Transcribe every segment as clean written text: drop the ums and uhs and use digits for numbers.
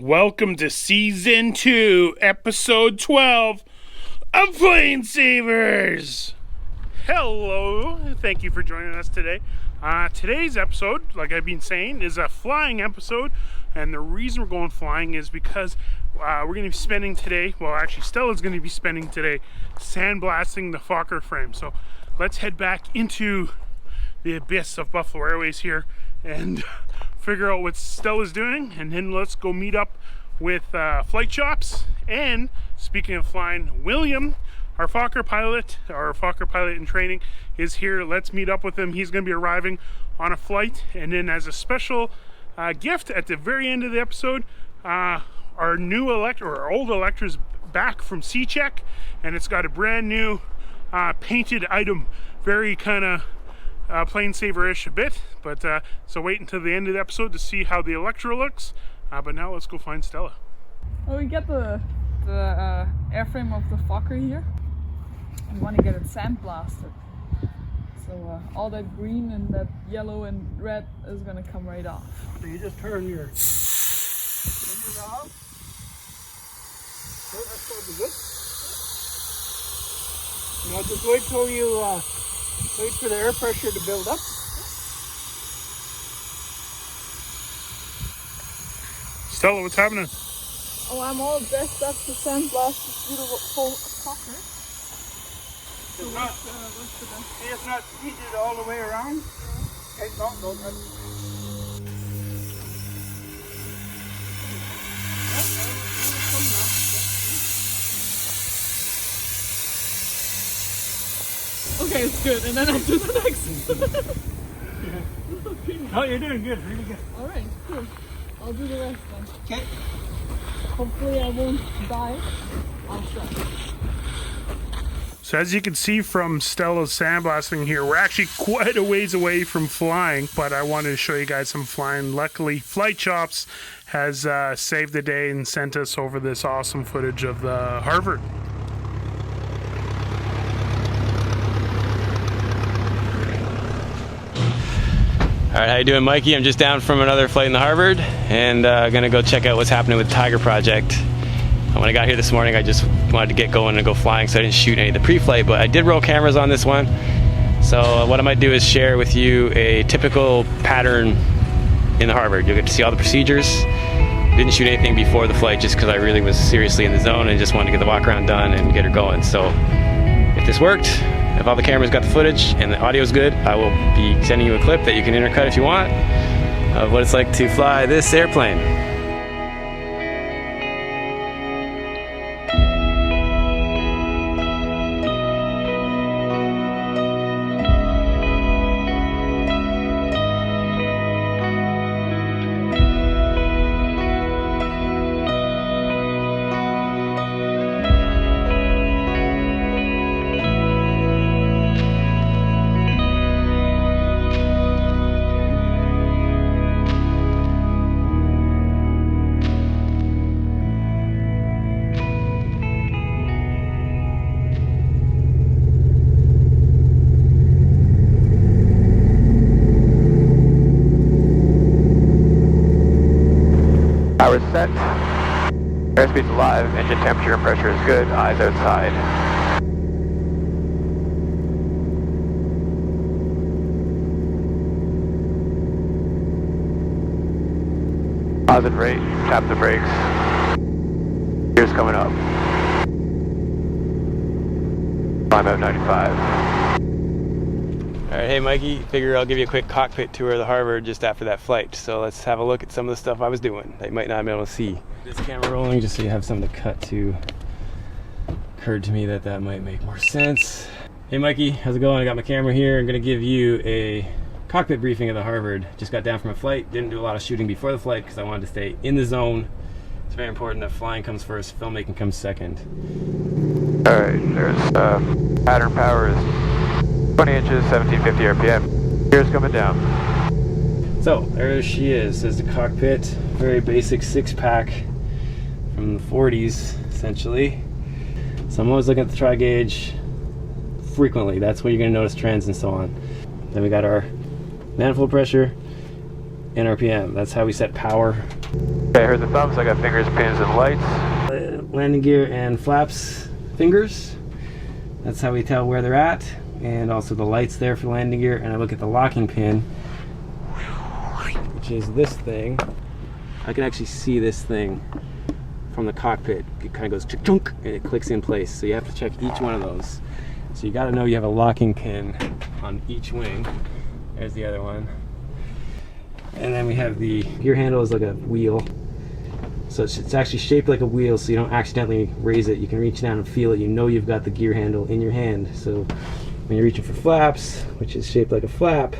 Welcome to Season 2, Episode 12 of PlaneSavers! Hello, thank you for joining us today. Today's episode, like I've been saying, is a flying episode. And the reason we're going flying is because we're going to be spending today, well actually Stella's going to be spending today, sandblasting the Fokker frame. So let's head back into the abyss of Buffalo Airways here and figure out what Stella's doing, and then let's go meet up with flight shops. And speaking of flying, William, our Fokker pilot in training, is here. Let's meet up with him. He's going to be arriving on a flight, and then as a special gift at the very end of the episode, our new Electra, or our old Electra's back from C-check, and it's got a brand new painted item, very kind of PlaneSaver-ish a bit, but so wait until the end of the episode to see how the Electra looks. But now let's go find Stella. Well, we get the airframe of the Fokker here. We want to get it sandblasted. So all that green and that yellow and red is going to come right off. So you just turn your valve. So that's probably good. Now just wait till you wait for the air pressure to build up. Stella, what's happening? Oh, I'm all dressed up to sandblast this beautiful Fokker. It's not seated all the way around. Okay, no. Okay, it's good, and then I do the next. No, you're doing good, really good. Alright, cool. I'll do the rest then. Okay. Hopefully I won't die. I'll try. So as you can see from Stella's sandblasting here, we're actually quite a ways away from flying, but I wanted to show you guys some flying. Luckily, Flight Shops has saved the day and sent us over this awesome footage of the Harvard. Alright, how you doing, Mikey? I'm just down from another flight in the Harvard, and gonna go check out what's happening with the Tiger project. When I got here this morning, I just wanted to get going and go flying, so I didn't shoot any of the pre-flight, but I did roll cameras on this one. So what I might do is share with you a typical pattern in the Harvard. You'll get to see all the procedures. Didn't shoot anything before the flight just because I really was seriously in the zone and just wanted to get the walk around done and get her going. So if this worked, if all the cameras got the footage and the audio is good, I will be sending you a clip that you can intercut if you want of what it's like to fly this airplane. Power is set, airspeed's alive, engine temperature and pressure is good, eyes outside. Positive rate, tap the brakes, gears coming up. Climb out 95. Alright, hey Mikey, figure I'll give you a quick cockpit tour of the Harvard just after that flight. So let's have a look at some of the stuff I was doing that you might not be able to see. This camera rolling just so you have something to cut to. Occurred to me that that might make more sense. Hey Mikey, how's it going? I got my camera here. I'm going to give you a cockpit briefing of the Harvard. Just got down from a flight. Didn't do a lot of shooting before the flight because I wanted to stay in the zone. It's very important that flying comes first, filmmaking comes second. Alright, there's pattern power is 20 inches, 1750 RPM. Gears coming down. So there she is. There's the cockpit. Very basic 6-pack from the 40s, essentially. So I'm always looking at the tri-gauge frequently. That's when you're going to notice trends and so on. Then we got our manifold pressure and RPM. That's how we set power. Okay, I heard the thumbs. I got fingers, pins, and lights. Landing gear and flaps fingers. That's how we tell where they're at. And also the lights there for the landing gear. And I look at the locking pin, which is this thing. I can actually see this thing from the cockpit. It kind of goes chunk and it clicks in place. So you have to check each one of those. So you got to know you have a locking pin on each wing. There's the other one. And then we have the gear handle is like a wheel. So it's actually shaped like a wheel, so you don't accidentally raise it. You can reach down and feel it. You know you've got the gear handle in your hand. So when you're reaching for flaps, which is shaped like a flap,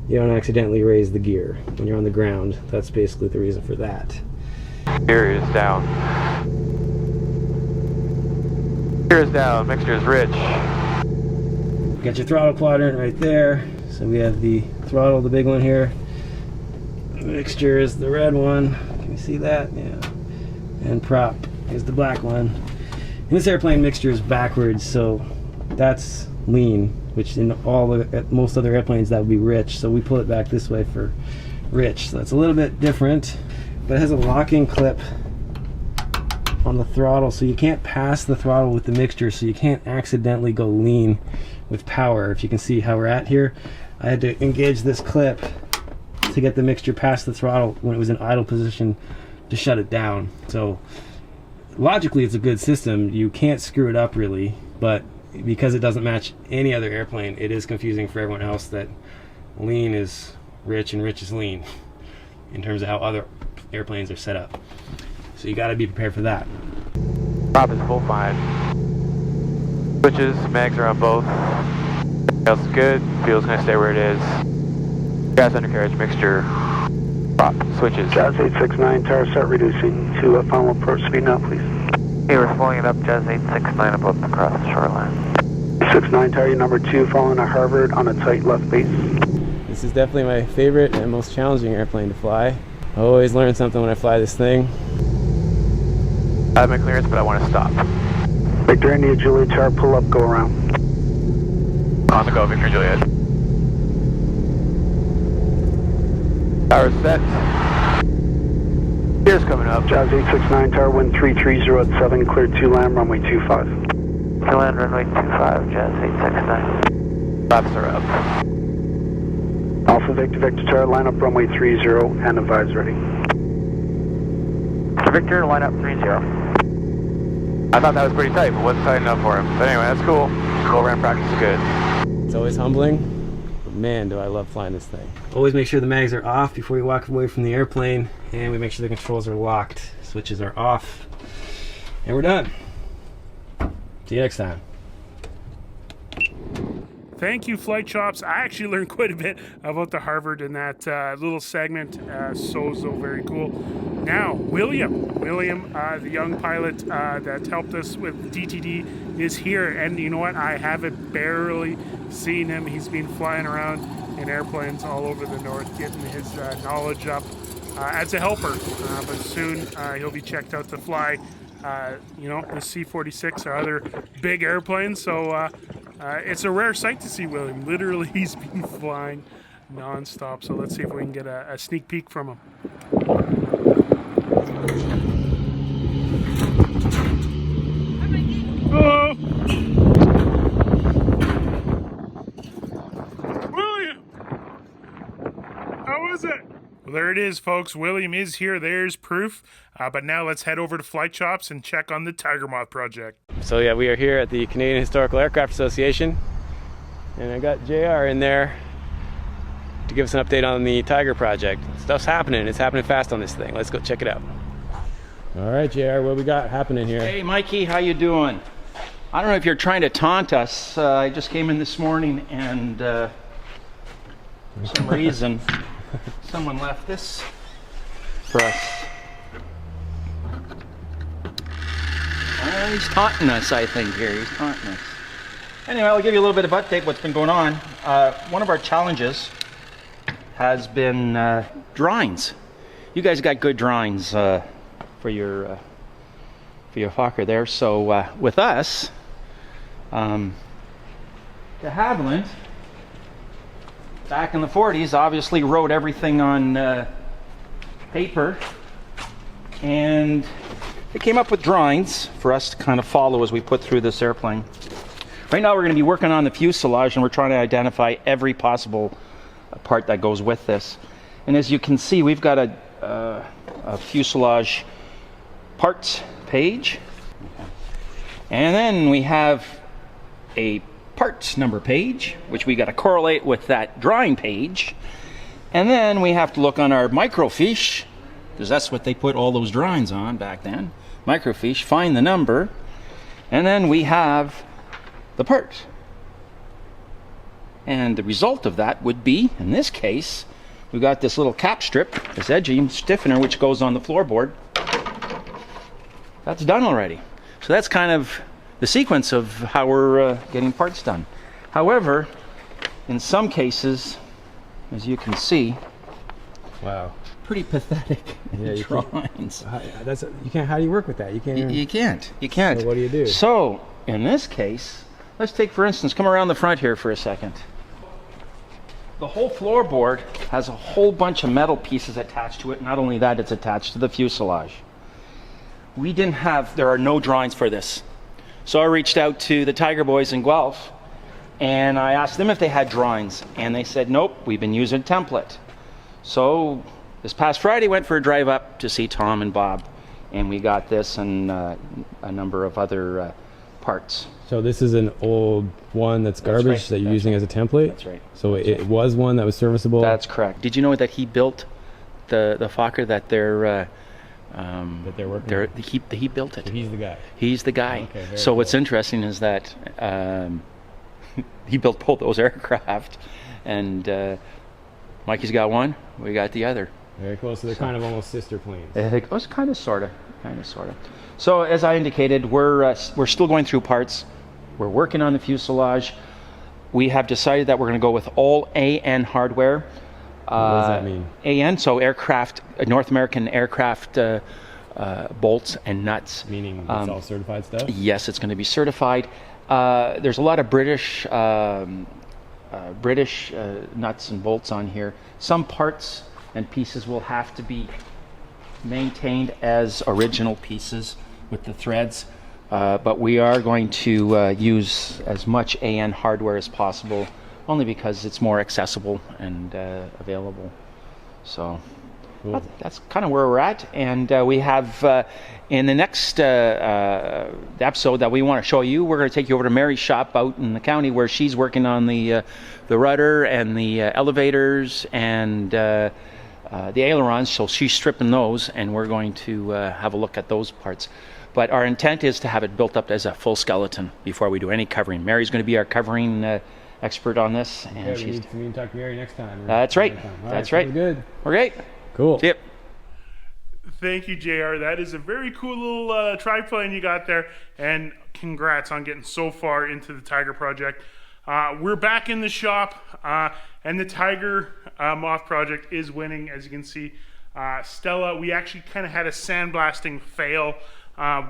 you don't accidentally raise the gear when you're on the ground. That's basically the reason for that. Gear is down. Gear is down. Mixture is rich. Got your throttle quadrant right there. So we have the throttle, the big one here. The mixture is the red one. Can you see that? Yeah. And prop is the black one. And this airplane mixture is backwards, so that's lean, which in most other airplanes that would be rich. So we pull it back this way for rich. So that's a little bit different, but it has a locking clip on the throttle, so you can't pass the throttle with the mixture, so you can't accidentally go lean with power. If you can see how we're at here, I had to engage this clip to get the mixture past the throttle when it was in idle position to shut it down. So logically it's a good system. You can't screw it up really, but because it doesn't match any other airplane, it is confusing for everyone else that lean is rich and rich is lean in terms of how other airplanes are set up. So you got to be prepared for that. Prop is full fine. Switches, mags are on both. Everything else is good. Fuel's going to stay where it is. Gas undercarriage mixture. Prop switches. Jazz 869, tower start reducing to final approach speed now, please. Okay, we're slowing it up. Jazz 869 above across the shoreline. 69 tower, your number 2, following a Harvard on a tight left base. This is definitely my favorite and most challenging airplane to fly. I always learn something when I fly this thing. I have my clearance, but I want to stop. Victor India Juliet tower, pull up, go around. On the go, Victor Juliet. Tower set. Gear's coming up. Jazz 869 tower, wind 330 at 7, clear 2 land, runway 25. 2 land, runway 25, Jazz 869. Flaps are up. Alpha Victor Victor tower, line up runway 30 and advise ready. Victor, line up 30. I thought that was pretty tight, but wasn't tight enough for him. But anyway, that's cool. Go around practice is good. It's always humbling, but man, do I love flying this thing. Always make sure the mags are off before we walk away from the airplane, and we make sure the controls are locked. Switches are off, and we're done. See you next time. Thank you, Flight Shops. I actually learned quite a bit about the Harvard in that little segment. So very cool. Now, William, the young pilot that helped us with DTD, is here. And you know what? I haven't barely seen him. He's been flying around in airplanes all over the north, getting his knowledge up as a helper. But soon he'll be checked out to fly, the C-46 or other big airplanes. So it's a rare sight to see William. Literally, he's been flying non-stop. So let's see if we can get a sneak peek from him. Hello! William! How was it? Well, there it is, folks. William is here. There's proof. But now let's head over to Flight Shops and check on the Tiger Moth project. So yeah, we are here at the Canadian Historical Aircraft Association, and I got JR in there to give us an update on the Tiger project. Stuff's happening. It's happening fast on this thing. Let's go check it out. All right, JR, what we got happening here? Hey, Mikey, how you doing? I don't know if you're trying to taunt us. I just came in this morning and for some reason someone left this for us. He's taunting us, I think, here. He's taunting us. Anyway, I'll give you a little bit of update what's been going on. One of our challenges has been drawings. You guys got good drawings for your Fokker there. So with us, de Havilland, back in the 40s, obviously wrote everything on paper and they came up with drawings for us to kind of follow as we put through this airplane. Right now we're going to be working on the fuselage, and we're trying to identify every possible part that goes with this. And as you can see, we've got a fuselage parts page, and then we have a parts number page, which we got to correlate with that drawing page. And then we have to look on our microfiche, because that's what they put all those drawings on back then. Microfiche, find the number, and then we have the part. And the result of that would be, in this case, we've got this little cap strip, this edging stiffener, which goes on the floorboard. That's done already. So that's kind of the sequence of how we're getting parts done. However, in some cases, as you can see, Wow. pretty pathetic drawings. You can't. How do you work with that? You can't. You can't. You can't. So what do you do? So in this case, let's take, for instance, come around the front here for a second. The whole floorboard has a whole bunch of metal pieces attached to it. Not only that, it's attached to the fuselage. We didn't have, there are no drawings for this. So I reached out to the Tiger boys in Guelph, and I asked them if they had drawings, and they said, nope, we've been using a template. So this past Friday, went for a drive up to see Tom and Bob, and we got this and a number of other parts. So this is an old one that's garbage right. that you're using as a template? That's right. So it was one that was serviceable? That's correct. Did you know that he built the Fokker that they're working on? He built it. So he's the guy. He's the guy. Okay, very so cool. what's interesting is that he built both those aircraft, and Mikey's got one, we got the other. Very cool. So they're kind of almost sister planes. It was kind of, sort of. So as I indicated, we're still going through parts. We're working on the fuselage. We have decided that we're going to go with all AN hardware. What does that mean? AN, so aircraft, North American aircraft bolts and nuts. Meaning it's all certified stuff? Yes, it's going to be certified. There's a lot of British nuts and bolts on here. Some parts and pieces will have to be maintained as original pieces with the threads, but we are going to use as much AN hardware as possible, only because it's more accessible and available. So cool. that's kind of where we're at, and we have in the next episode that we want to show you, we're going to take you over to Mary's shop out in the county, where she's working on the rudder and the elevators and the ailerons. So she's stripping those, and we're going to have a look at those parts. But our intent is to have it built up as a full skeleton before we do any covering. Mary's going to be our covering expert on this, and Okay, we need to talk to Mary next time. That's right. That's right. Good. We're great. Cool. Yep. Thank you, JR. That is a very cool little triplane you got there, and congrats on getting so far into the Tiger project. We're back in the shop, and the Tiger Moth project is winning, as you can see. Stella, we actually kind of had a sandblasting fail.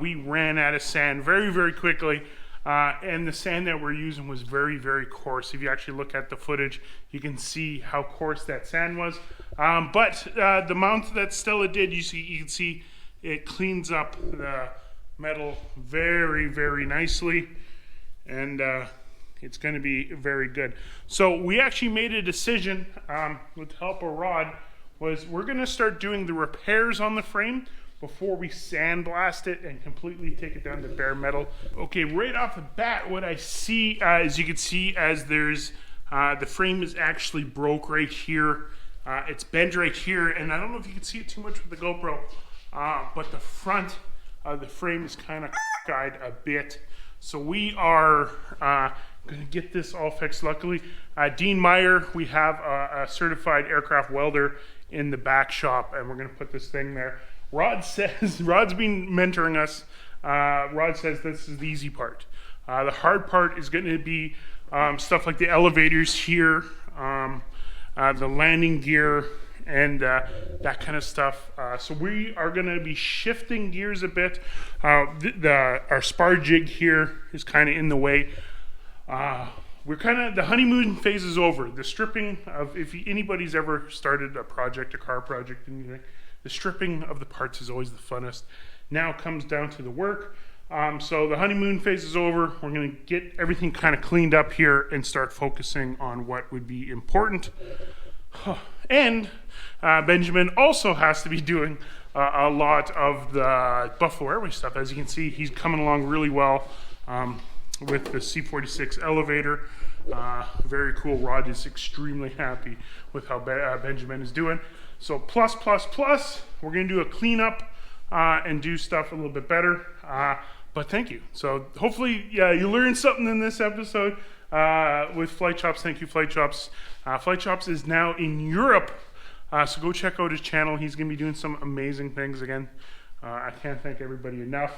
We ran out of sand very, very quickly, and the sand that we're using was very, very coarse. If you actually look at the footage, you can see how coarse that sand was. But the mount that Stella did, you can see it cleans up the metal very, very nicely, and it's going to be very good. So we actually made a decision with the help of Rod, was we're going to start doing the repairs on the frame before we sandblast it and completely take it down to bare metal. Okay, right off the bat, what I see, as you can see, as there's the frame is actually broke right here. It's bent right here, and I don't know if you can see it too much with the GoPro, but the front of the frame is kind of guyed a bit. So we are going to get this all fixed. Luckily, Dean Meyer, we have a certified aircraft welder in the back shop, and we're going to put this thing there. Rod's been mentoring us. Rod says this is the easy part. The hard part is going to be stuff like the elevators here, the landing gear, and that kind of stuff. So we are going to be shifting gears a bit. Our spar jig here is kind of in the way. The honeymoon phase is over. The stripping of, if anybody's ever started a project, a car project, anything, the stripping of the parts is always the funnest. Now it comes down to the work. So the honeymoon phase is over. We're going to get everything kind of cleaned up here and start focusing on what would be important. And Benjamin also has to be doing a lot of the Buffalo Airways stuff. As you can see, he's coming along really well with the C46 elevator. Very cool. Rod is extremely happy with how Benjamin is doing. So plus, we're going to do a cleanup and do stuff a little bit better. But thank you. So hopefully, you learned something in this episode with Flight Chops. Thank you, Flight Chops. Flight Chops is now in Europe, so go check out his channel. He's going to be doing some amazing things again. I can't thank everybody enough.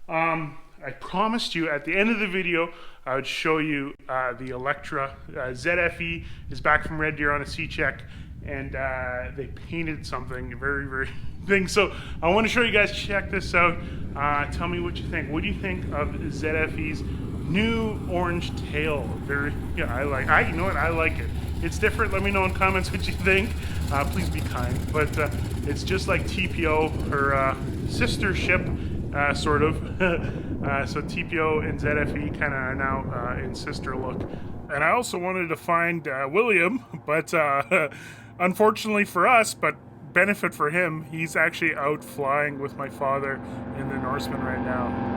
I promised you at the end of the video I would show you the Electra ZFE is back from Red Deer on a C-check, and they painted something very thing. So I want to show you guys. Check this out. Tell me what you think. What do you think of ZFE's new orange tail? You know what, I like it. It's different. Let me know in comments what you think. Please be kind. But it's just like TPO, her sister ship, sort of. So TPO and ZFE kind of are now in sister look. And I also wanted to find William, but unfortunately for us, but benefit for him, he's actually out flying with my father in the Norseman right now.